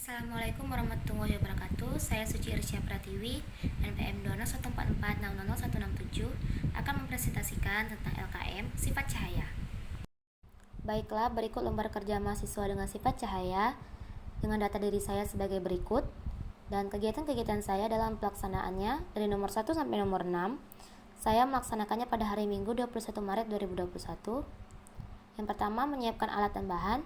Assalamualaikum warahmatullahi wabarakatuh. Saya Suci Irsya Pratiwi, NPM 20144600167 akan mempresentasikan tentang LKM sifat cahaya. Baiklah, berikut lembar kerja mahasiswa dengan sifat cahaya dengan data diri saya sebagai berikut dan kegiatan-kegiatan saya dalam pelaksanaannya dari nomor 1 sampai nomor 6. Saya melaksanakannya pada hari Minggu 21 Maret 2021. Yang pertama, menyiapkan alat dan bahan.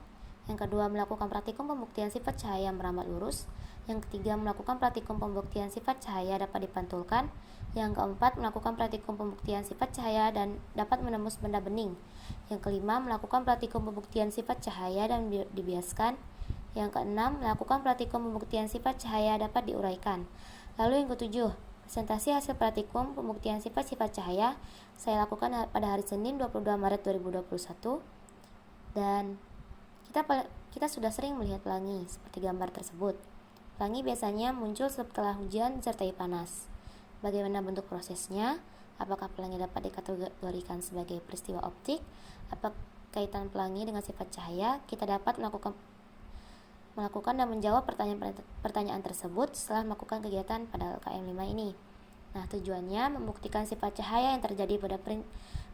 Yang kedua, melakukan praktikum pembuktian sifat cahaya merambat lurus. Yang ketiga, melakukan praktikum pembuktian sifat cahaya dapat dipantulkan. Yang keempat, melakukan praktikum pembuktian sifat cahaya dan dapat menembus benda bening. Yang kelima, melakukan praktikum pembuktian sifat cahaya dan dibiaskan. Yang keenam, melakukan praktikum pembuktian sifat cahaya dapat diuraikan. Lalu yang ketujuh, presentasi hasil praktikum pembuktian sifat-sifat cahaya saya lakukan pada hari Senin 22 Maret 2021. Dan kita sudah sering melihat pelangi seperti gambar tersebut. Pelangi biasanya muncul setelah hujan disertai panas. Bagaimana bentuk prosesnya? Apakah pelangi dapat dikategorikan sebagai peristiwa optik? Apa kaitan pelangi dengan sifat cahaya? Kita dapat melakukan dan menjawab pertanyaan tersebut setelah melakukan kegiatan pada LKM 5 ini. Nah, tujuannya membuktikan sifat cahaya yang terjadi pada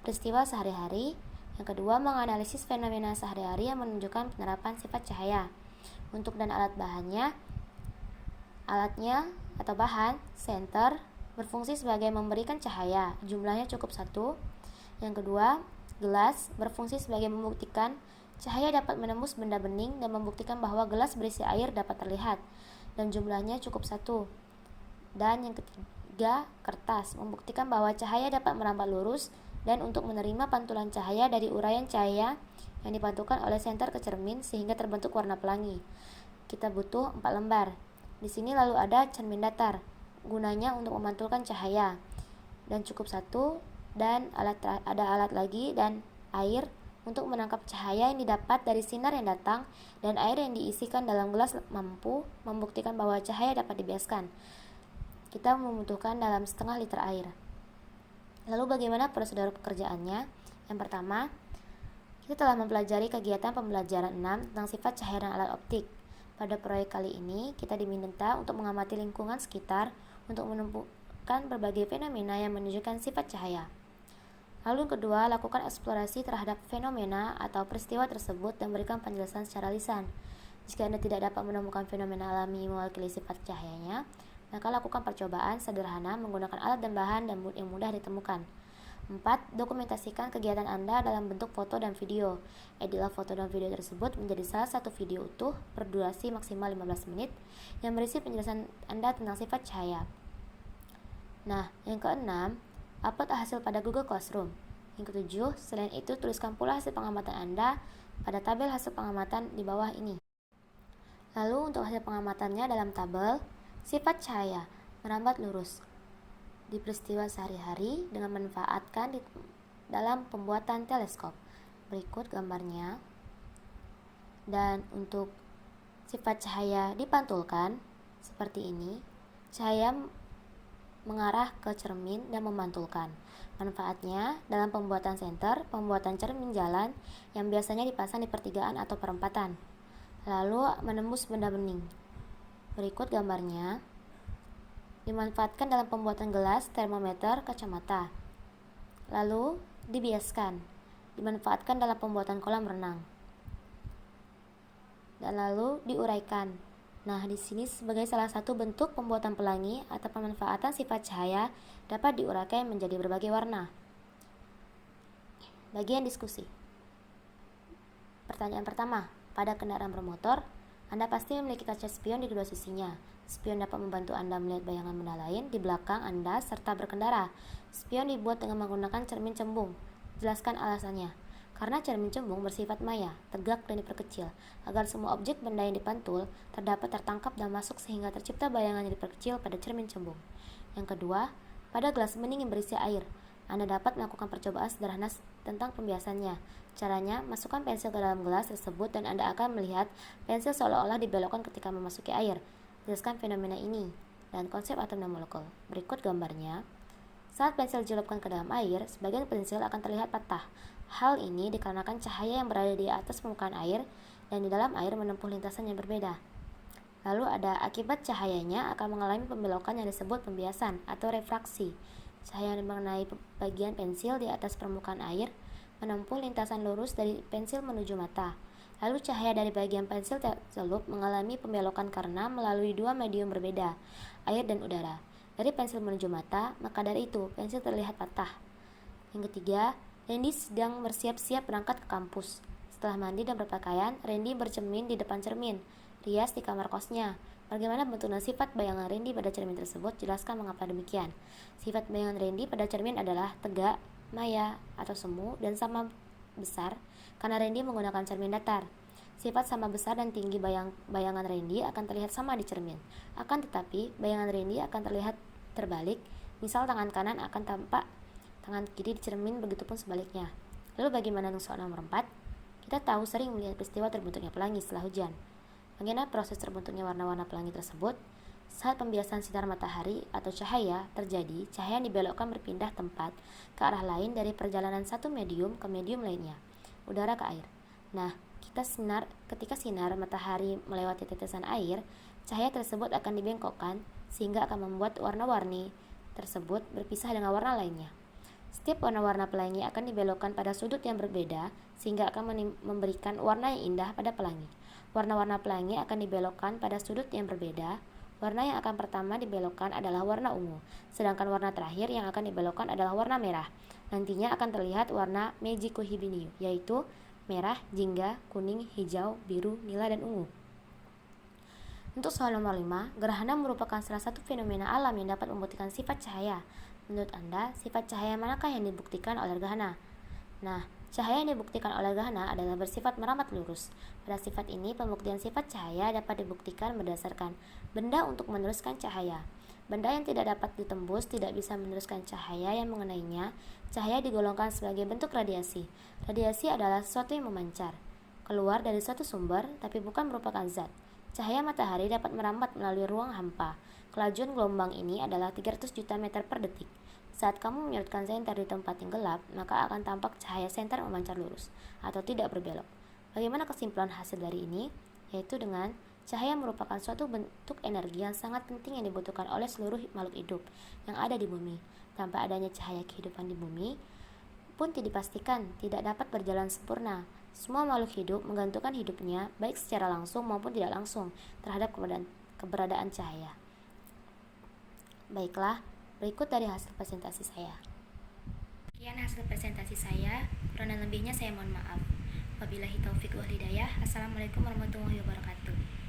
peristiwa sehari-hari. Yang kedua, menganalisis fenomena sehari-hari yang menunjukkan penerapan sifat cahaya. Untuk dan alatnya atau bahan, senter, berfungsi sebagai memberikan cahaya, jumlahnya cukup 1. Yang kedua, gelas, berfungsi sebagai membuktikan cahaya dapat menembus benda bening dan membuktikan bahwa gelas berisi air dapat terlihat, dan jumlahnya cukup 1. Dan yang ketiga, kertas, membuktikan bahwa cahaya dapat merambat lurus dan untuk menerima pantulan cahaya dari uraian cahaya yang dipantulkan oleh senter ke cermin sehingga terbentuk warna pelangi. Kita butuh 4 lembar. Di sini lalu ada cermin datar, gunanya untuk memantulkan cahaya, dan cukup 1. Dan ada alat lagi dan air untuk menangkap cahaya yang didapat dari sinar yang datang, dan air yang diisikan dalam gelas mampu membuktikan bahwa cahaya dapat dibiaskan. Kita membutuhkan dalam setengah liter air. Lalu bagaimana prosedur pekerjaannya? Yang pertama, kita telah mempelajari kegiatan pembelajaran 6 tentang sifat cahaya dan alat optik. Pada proyek kali ini, kita diminta untuk mengamati lingkungan sekitar untuk menemukan berbagai fenomena yang menunjukkan sifat cahaya. Lalu yang kedua, lakukan eksplorasi terhadap fenomena atau peristiwa tersebut dan berikan penjelasan secara lisan. Jika Anda tidak dapat menemukan fenomena alami mewakili sifat cahayanya, maka lakukan percobaan sederhana menggunakan alat dan bahan yang mudah ditemukan. 4. Dokumentasikan kegiatan Anda dalam bentuk foto dan video. Editlah foto dan video tersebut menjadi salah satu video utuh berdurasi maksimal 15 menit yang berisi penjelasan Anda tentang sifat cahaya. Nah, yang keenam, upload hasil pada Google Classroom. Yang ketujuh, selain itu tuliskan pula hasil pengamatan Anda pada tabel hasil pengamatan di bawah ini. Lalu untuk hasil pengamatannya dalam tabel, sifat cahaya merambat lurus di peristiwa sehari-hari dengan memanfaatkan dalam pembuatan teleskop. Berikut gambarnya. Dan untuk sifat cahaya dipantulkan seperti ini. Cahaya mengarah ke cermin dan memantulkan. Manfaatnya dalam pembuatan senter, pembuatan cermin jalan yang biasanya dipasang di pertigaan atau perempatan, lalu menembus benda bening. Berikut gambarnya. Dimanfaatkan dalam pembuatan gelas, termometer, kacamata. Lalu dibiaskan. Dimanfaatkan dalam pembuatan kolam renang. Dan lalu diuraikan. Nah, di sini sebagai salah satu bentuk pembuatan pelangi atau pemanfaatan sifat cahaya dapat diuraikan menjadi berbagai warna. Bagian diskusi. Pertanyaan pertama, pada kendaraan bermotor, Anda pasti memiliki kaca spion di kedua sisinya. Spion dapat membantu Anda melihat bayangan benda lain di belakang Anda serta berkendara. Spion dibuat dengan menggunakan cermin cembung. Jelaskan alasannya. Karena cermin cembung bersifat maya, tegak dan diperkecil, agar semua objek benda yang dipantul dapat tertangkap dan masuk sehingga tercipta bayangan yang diperkecil pada cermin cembung. Yang kedua, pada gelas bening yang berisi air, Anda dapat melakukan percobaan sederhana tentang pembiasannya. Caranya, masukkan pensil ke dalam gelas tersebut dan Anda akan melihat pensil seolah-olah dibelokkan ketika memasuki air. Jelaskan fenomena ini dan konsep atom dan molekul. Berikut gambarnya. Saat pensil dicelupkan ke dalam air, sebagian pensil akan terlihat patah. Hal ini dikarenakan cahaya yang berada di atas permukaan air dan di dalam air menempuh lintasan yang berbeda. Lalu ada akibat cahayanya akan mengalami pembelokan yang disebut pembiasan atau refraksi. Cahaya yang mengenai bagian pensil di atas permukaan air menempuh lintasan lurus dari pensil menuju mata. Lalu cahaya dari bagian pensil tercelup mengalami pembelokan karena melalui dua medium berbeda, air dan udara. Dari pensil menuju mata, maka dari itu pensil terlihat patah. Yang ketiga, Randy sedang bersiap-siap berangkat ke kampus. Setelah mandi dan berpakaian, Randy bercermin di depan cermin, rias di kamar kosnya. Bagaimana bentuk dan sifat bayangan Randy pada cermin tersebut? Jelaskan mengapa demikian. Sifat bayangan Randy pada cermin adalah tegak, maya, atau semu, dan sama besar karena Randy menggunakan cermin datar. Sifat sama besar dan tinggi bayangan Randy akan terlihat sama di cermin. Akan tetapi, bayangan Randy akan terlihat terbalik. Misal tangan kanan akan tampak tangan kiri di cermin, begitupun sebaliknya. Lalu bagaimana untuk soal nomor 4? Kita tahu sering melihat peristiwa terbentuknya pelangi setelah hujan. Bagaimana proses terbentuknya warna-warna pelangi tersebut? Saat pembiasan sinar matahari atau cahaya terjadi, cahaya yang dibelokkan berpindah tempat ke arah lain dari perjalanan satu medium ke medium lainnya, udara ke air. Nah, ketika sinar matahari melewati tetesan air, cahaya tersebut akan dibengkokkan sehingga akan membuat warna-warni tersebut berpisah dengan warna lainnya. Setiap warna-warna pelangi akan dibelokkan pada sudut yang berbeda sehingga akan memberikan warna yang indah pada pelangi. Warna-warna pelangi akan dibelokkan pada sudut yang berbeda. Warna yang akan pertama dibelokkan adalah warna ungu, sedangkan warna terakhir yang akan dibelokkan adalah warna merah. Nantinya akan terlihat warna Meiji Kuhibiniu, yaitu merah, jingga, kuning, hijau, biru, nila, dan ungu. Untuk soal nomor 5, gerhana merupakan salah satu fenomena alam yang dapat membuktikan sifat cahaya. Menurut Anda, sifat cahaya manakah yang dibuktikan oleh gerhana? Nah, cahaya yang dibuktikan oleh gerhana adalah bersifat merambat lurus. Pada sifat ini, pembuktian sifat cahaya dapat dibuktikan berdasarkan benda untuk meneruskan cahaya. Benda yang tidak dapat ditembus tidak bisa meneruskan cahaya yang mengenainya. Cahaya digolongkan sebagai bentuk radiasi. Radiasi adalah sesuatu yang memancar keluar dari suatu sumber, tapi bukan merupakan zat. Cahaya matahari dapat merambat melalui ruang hampa. Kelajuan gelombang ini adalah 300 juta meter per detik. Saat kamu menyudutkan senter di tempat yang gelap, maka akan tampak cahaya senter memancar lurus atau tidak berbelok. Bagaimana kesimpulan hasil dari ini? Yaitu dengan cahaya merupakan suatu bentuk energi yang sangat penting yang dibutuhkan oleh seluruh makhluk hidup yang ada di bumi. Tanpa adanya cahaya kehidupan di bumi pun dipastikan tidak dapat berjalan sempurna. Semua makhluk hidup menggantungkan hidupnya baik secara langsung maupun tidak langsung terhadap keberadaan cahaya. Baiklah, berikut dari hasil presentasi saya. Sekian hasil presentasi saya, kurang dan lebihnya saya mohon maaf. Wabillahi taufik wal hidayah. Assalamualaikum warahmatullahi wabarakatuh.